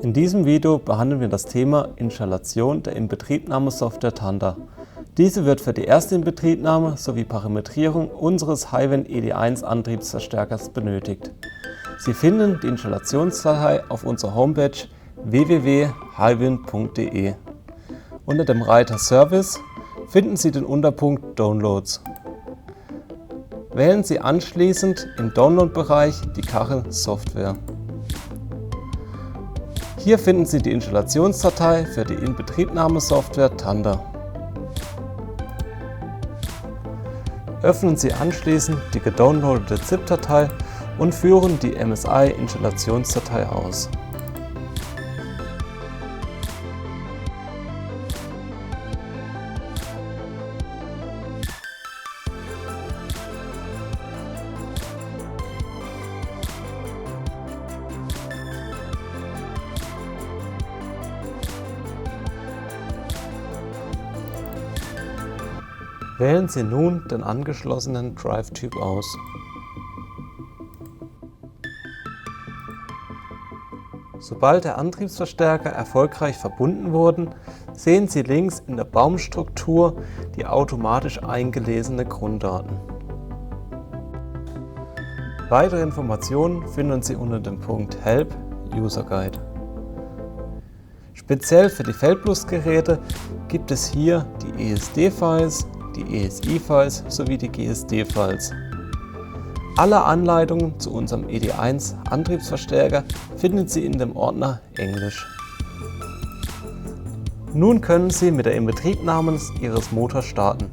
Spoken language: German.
In diesem Video behandeln wir das Thema Installation der Inbetriebnahmesoftware Tanda. Diese wird für die erste Inbetriebnahme sowie Parametrierung unseres Highwind ED1 Antriebsverstärkers benötigt. Sie finden die Installationsdatei auf unserer Homepage www.highwind.de. Unter dem Reiter Service finden Sie den Unterpunkt Downloads. Wählen Sie anschließend im Download-Bereich die Kachel Software. Hier finden Sie die Installationsdatei für die Inbetriebnahmesoftware Tanda. Öffnen Sie anschließend die gedownloadete ZIP-Datei und führen die MSI-Installationsdatei aus. Wählen Sie nun den angeschlossenen Drive-Typ aus. Sobald der Antriebsverstärker erfolgreich verbunden wurde, sehen Sie links in der Baumstruktur die automatisch eingelesenen Grunddaten. Weitere Informationen finden Sie unter dem Punkt Help User Guide. Speziell für die Feldbus-Geräte gibt es hier die ESD-Files, die ESI-Files sowie die GSD-Files. Alle Anleitungen zu unserem ED1 Antriebsverstärker finden Sie in dem Ordner Englisch. Nun können Sie mit der Inbetriebnahme Ihres Motors starten.